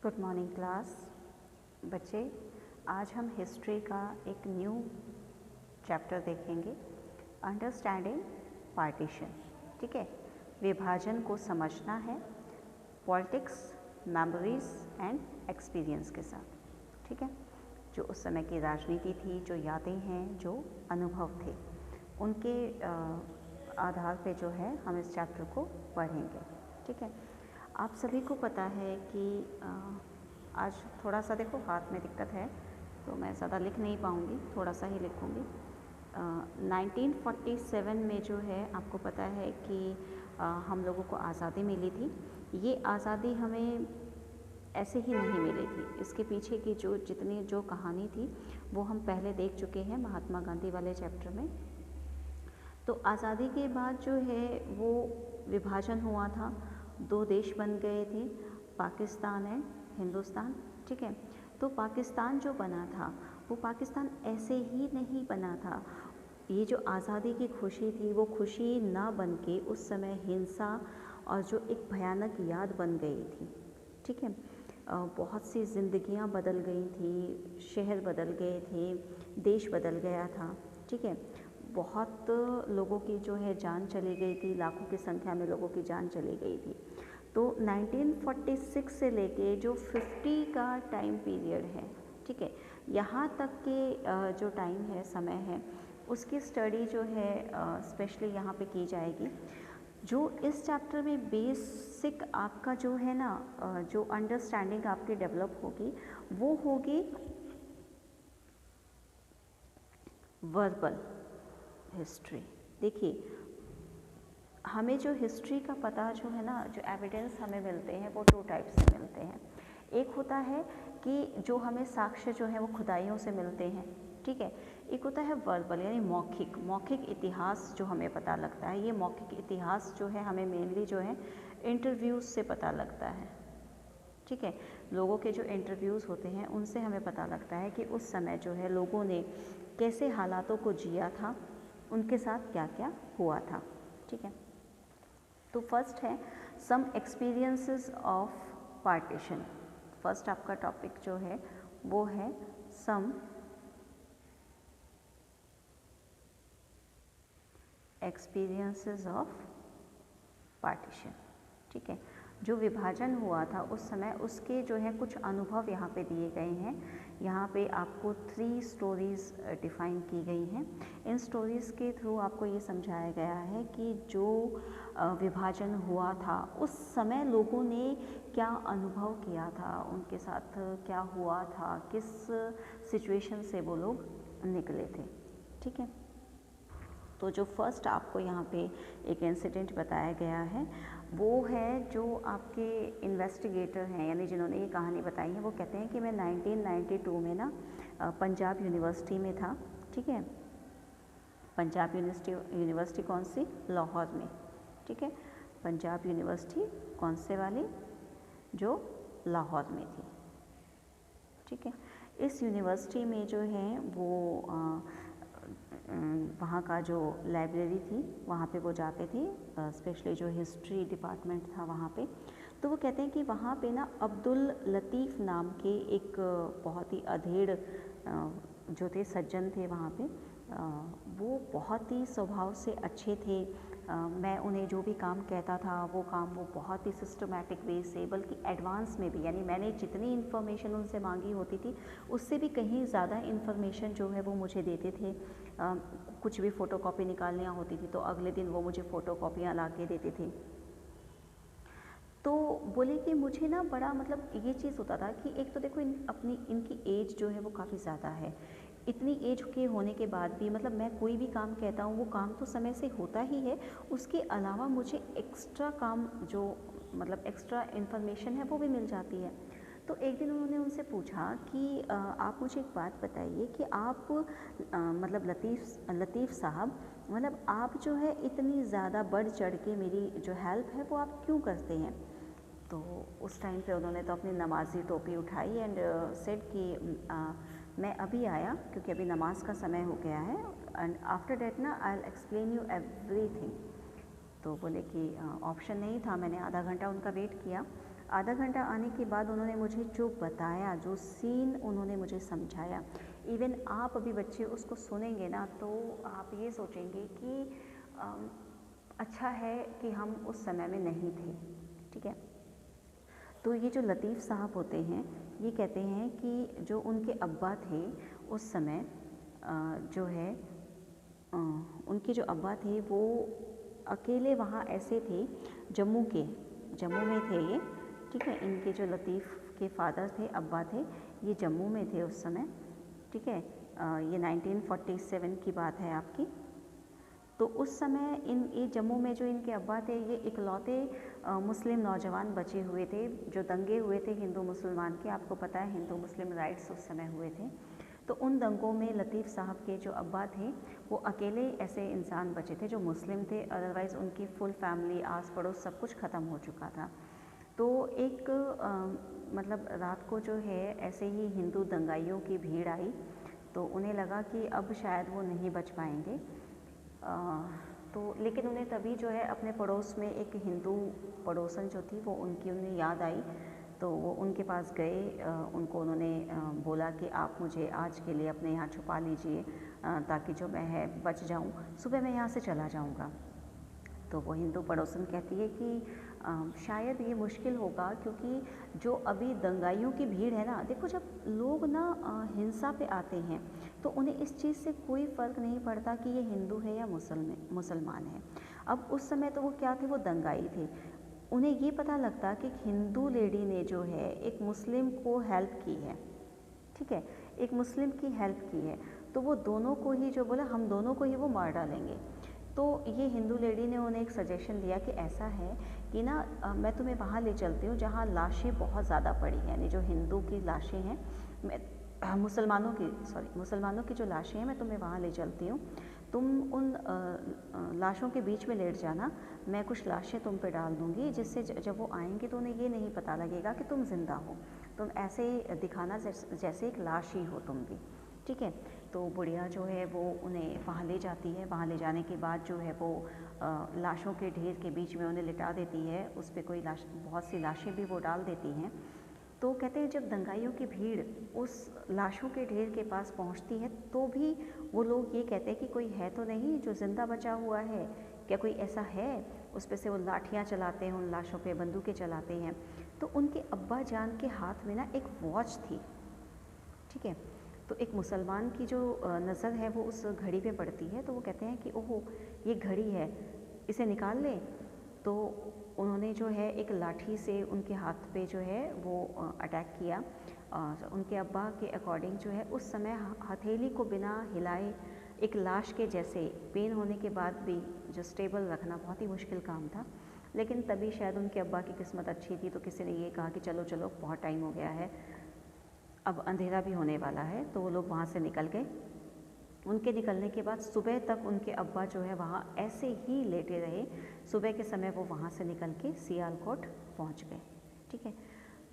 Good morning class. बच्चे, आज हम हिस्ट्री का एक न्यू चैप्टर देखेंगे, अंडरस्टैंडिंग पार्टीशन। ठीक है, विभाजन को समझना है पॉलिटिक्स, मेमोरीज एंड एक्सपीरियंस के साथ। ठीक है, जो उस समय की राजनीति थी, जो यादें हैं, जो अनुभव थे, उनके आधार पे जो है हम इस चैप्टर को पढ़ेंगे। ठीक है, आप सभी को पता है कि आज थोड़ा सा देखो हाथ में दिक्कत है तो मैं ज़्यादा लिख नहीं पाऊँगी, थोड़ा सा ही लिखूँगी। 1947 में जो है आपको पता है कि हम लोगों को आज़ादी मिली थी। ये आज़ादी हमें ऐसे ही नहीं मिली थी, इसके पीछे की जो कहानी थी वो हम पहले देख चुके हैं महात्मा गांधी वाले चैप्टर में। तो आज़ादी के बाद जो है वो विभाजन हुआ था, दो देश बन गए थे, पाकिस्तान एंड हिंदुस्तान। ठीक है, तो पाकिस्तान जो बना था वो पाकिस्तान ऐसे ही नहीं बना था। ये जो आज़ादी की खुशी थी वो खुशी ना बन के उस समय हिंसा और जो एक भयानक याद बन गई थी। ठीक है, बहुत सी ज़िंदगियां बदल गई थी, शहर बदल गए थे, देश बदल गया था। ठीक है, बहुत लोगों की जो है जान चली गई थी, लाखों की संख्या में लोगों की जान चली गई थी। तो 1946 से लेके जो 50 का टाइम पीरियड है, ठीक है, यहाँ तक के जो टाइम है, समय है, उसकी स्टडी जो है स्पेशली यहाँ पे की जाएगी। जो इस चैप्टर में बेसिक आपका जो है ना जो अंडरस्टैंडिंग आपकी डेवलप होगी वो होगी वर्बल हिस्ट्री। देखिए, हमें जो हिस्ट्री का पता जो है ना, जो एविडेंस हमें मिलते हैं वो टू टाइप से मिलते हैं। एक होता है कि जो हमें साक्ष्य जो है वो खुदाइयों से मिलते हैं। ठीक है, एक होता है वर्बल यानी मौखिक इतिहास जो हमें पता लगता है। ये मौखिक इतिहास जो है हमें मेनली जो है इंटरव्यूज़ से पता लगता है। ठीक है, लोगों के जो इंटरव्यूज़ होते हैं उनसे हमें पता लगता है कि उस समय जो है लोगों ने कैसे हालातों को जिया था, उनके साथ क्या क्या हुआ था। ठीक है, तो फर्स्ट है some experiences of partition. First आपका टॉपिक जो है वो है सम एक्सपीरियंसेस ऑफ पार्टीशन। ठीक है, जो विभाजन हुआ था उस समय उसके जो है कुछ अनुभव यहाँ पे दिए गए हैं। यहाँ पे आपको 3 स्टोरीज़ डिफ़ाइन की गई हैं। इन स्टोरीज़ के थ्रू आपको ये समझाया गया है कि जो विभाजन हुआ था उस समय लोगों ने क्या अनुभव किया था, उनके साथ क्या हुआ था, किस सिचुएशन से वो लोग निकले थे। ठीक है, तो जो फर्स्ट आपको यहाँ पे एक इंसिडेंट बताया गया है वो है जो आपके इन्वेस्टिगेटर हैं, यानी जिन्होंने ये कहानी बताई है, वो कहते हैं कि मैं 1992 में ना पंजाब यूनिवर्सिटी में था। ठीक है, पंजाब यूनिवर्सिटी कौन सी? लाहौर में। ठीक है, पंजाब यूनिवर्सिटी कौन से वाली? जो लाहौर में थी। ठीक है, इस यूनिवर्सिटी में जो है वो वहाँ का जो लाइब्रेरी थी वहाँ पे वो जाते थे, स्पेशली जो हिस्ट्री डिपार्टमेंट था वहाँ पे। तो वो कहते हैं कि वहाँ पे ना अब्दुल लतीफ़ नाम के एक बहुत ही अधेड़ जो थे, सज्जन थे वहाँ पे। वो बहुत ही स्वभाव से अच्छे थे। मैं उन्हें जो भी काम कहता था वो काम वो बहुत ही सिस्टमैटिक वे से, बल्कि एडवांस में भी, यानी मैंने जितनी इन्फॉर्मेशन उनसे मांगी होती थी उससे भी कहीं ज़्यादा इन्फॉर्मेशन जो है वो मुझे देते थे। कुछ भी फ़ोटोकॉपी निकालनी होती थी तो अगले दिन वो मुझे फ़ोटोकॉपियाँ ला के देते थे। तो बोले कि मुझे ना बड़ा मतलब ये चीज़ होता था कि एक तो देखो इनकी एज जो है वो काफ़ी ज़्यादा है। इतनी एज के होने के बाद भी मतलब मैं कोई भी काम कहता हूँ वो काम तो समय से होता ही है, उसके अलावा मुझे एक्स्ट्रा काम जो मतलब एक्स्ट्रा इन्फॉर्मेशन है वो भी मिल जाती है। तो एक दिन उन्होंने उनसे पूछा कि आप मुझे एक बात बताइए कि आप मतलब लतीफ़ साहब, मतलब आप जो है इतनी ज़्यादा बढ़ चढ़ के मेरी जो हेल्प है वो आप क्यों करते हैं? तो उस टाइम पे उन्होंने तो अपनी नमाजी टोपी उठाई एंड सेड कि मैं अभी आया क्योंकि अभी नमाज का समय हो गया है, एंड आफ्टर डेट ना I will explain you everything. तो बोले कि ऑप्शन नहीं था, मैंने आधा घंटा उनका वेट किया। आधा घंटा आने के बाद उन्होंने मुझे जो बताया, जो सीन उन्होंने मुझे समझाया, इवन आप अभी बच्चे उसको सुनेंगे ना तो आप ये सोचेंगे कि अच्छा है कि हम उस समय में नहीं थे। ठीक है, तो ये जो लतीफ़ साहब होते हैं ये कहते हैं कि जो उनके अब्बा थे उस समय जो है उनके जो अब्बा थे वो अकेले वहाँ ऐसे थे, जम्मू में थे ये। ठीक है, इनके जो लतीफ़ के फादर थे, अब्बा थे, ये जम्मू में थे उस समय। ठीक है, ये 1947 की बात है आपकी। तो उस समय ये जम्मू में जो इनके अब्बा थे ये इकलौते मुस्लिम नौजवान बचे हुए थे। जो दंगे हुए थे हिंदू मुसलमान के, आपको पता है हिंदू मुस्लिम राइट्स उस समय हुए थे, तो उन दंगों में लतीफ़ साहब के जो अब्बा थे वो अकेले ऐसे इंसान बचे थे जो मुस्लिम थे, अदरवाइज़ उनकी फुल फैमिली, आस पड़ोस सब कुछ ख़त्म हो चुका था। तो एक मतलब रात को जो है ऐसे ही हिंदू दंगाइयों की भीड़ आई, तो उन्हें लगा कि अब शायद वो नहीं बच पाएंगे। तो लेकिन उन्हें तभी जो है अपने पड़ोस में एक हिंदू पड़ोसन जो थी वो उन्हें याद आई, तो वो उनके पास गए। उनको उन्होंने बोला कि आप मुझे आज के लिए अपने यहाँ छुपा लीजिए ताकि जो मैं है बच जाऊँ, सुबह मैं यहाँ से चला जाऊँगा। तो वो हिंदू पड़ोसन कहती है कि शायद ये मुश्किल होगा, क्योंकि जो अभी दंगाइयों की भीड़ है ना, देखो जब लोग ना हिंसा पे आते हैं तो उन्हें इस चीज़ से कोई फ़र्क नहीं पड़ता कि ये हिंदू है या मुसलमान है। अब उस समय तो वो क्या थे, वो दंगाई थे। उन्हें ये पता लगता कि एक हिंदू लेडी ने जो है एक मुस्लिम को हेल्प की है। ठीक है, एक मुस्लिम की हेल्प की है, तो वो दोनों को ही जो बोला, हम दोनों को ही वो मार डालेंगे। तो ये हिंदू लेडी ने उन्हें एक सजेशन दिया कि ऐसा है कि ना मैं तुम्हें वहाँ ले चलती हूँ जहाँ लाशें बहुत ज़्यादा पड़ी हैं, यानी जो हिंदू की लाशें हैं, मैं मुसलमानों की जो लाशें हैं मैं तुम्हें वहाँ ले चलती हूँ। तुम उन लाशों के बीच में लेट जाना, मैं कुछ लाशें तुम पे डाल दूँगी, जिससे जब वो आएंगे तो उन्हें ये नहीं पता लगेगा कि तुम ज़िंदा हो, तुम ऐसे दिखाना जैसे एक लाश ही हो तुम भी। ठीक है, तो बुढ़िया जो है वो उन्हें वहाँ ले जाती है। वहाँ ले जाने के बाद जो है वो लाशों के ढेर के बीच में उन्हें लिटा देती है, उस पर कोई बहुत सी लाशें भी वो डाल देती हैं। तो कहते हैं जब दंगाइयों की भीड़ उस लाशों के ढेर के पास पहुंचती है तो भी वो लोग ये कहते हैं कि कोई है तो नहीं जो ज़िंदा बचा हुआ है, क्या कोई ऐसा है। उस पर से वो लाठियाँ चलाते हैं, उन लाशों पे बंदूकें चलाते हैं। तो उनके अब्बा जान के हाथ में ना एक वॉच थी। ठीक है, तो एक मुसलमान की जो नज़र है वो उस घड़ी पे पड़ती है, तो वो कहते हैं कि ओहो ये घड़ी है, इसे निकाल ले। तो उन्होंने जो है एक लाठी से उनके हाथ पे जो है वो अटैक किया। उनके अब्बा के अकॉर्डिंग जो है उस समय हथेली को बिना हिलाए एक लाश के जैसे पेन होने के बाद भी जो स्टेबल रखना बहुत ही मुश्किल काम था। लेकिन तभी शायद उनके अब्बा की किस्मत अच्छी थी, तो किसी ने ये कहा कि चलो चलो बहुत टाइम हो गया है, अब अंधेरा भी होने वाला है। तो वो लोग वहाँ से निकल गए। उनके निकलने के बाद सुबह तक उनके अब्बा जो है वहाँ ऐसे ही लेटे रहे। सुबह के समय वो वहाँ से निकल के सियालकोट पहुँच गए। ठीक है,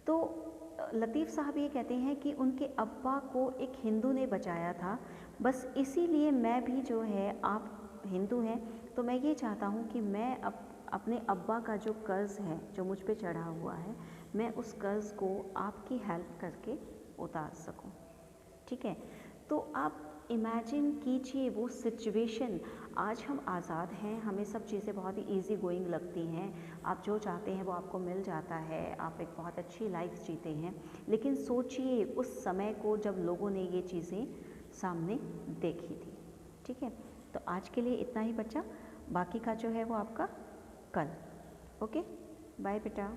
तो लतीफ़ साहब ये कहते हैं कि उनके अब्बा को एक हिंदू ने बचाया था, बस इसीलिए मैं भी जो है, आप हिंदू हैं तो मैं ये चाहता हूँ कि मैं अपने अब्बा का जो कर्ज़ है जो मुझ पे चढ़ा हुआ है, मैं उस कर्ज़ को आपकी हेल्प करके उतार सकूं। ठीक है, तो आप इमेजिन कीजिए वो सिचुएशन। आज हम आज़ाद हैं, हमें सब चीज़ें बहुत ही इजी गोइंग लगती हैं, आप जो चाहते हैं वो आपको मिल जाता है, आप एक बहुत अच्छी लाइफ जीते हैं। लेकिन सोचिए उस समय को जब लोगों ने ये चीज़ें सामने देखी थी। ठीक है, तो आज के लिए इतना ही बच्चा, बाकी का जो है वो आपका कल। ओके, बाय बेटा।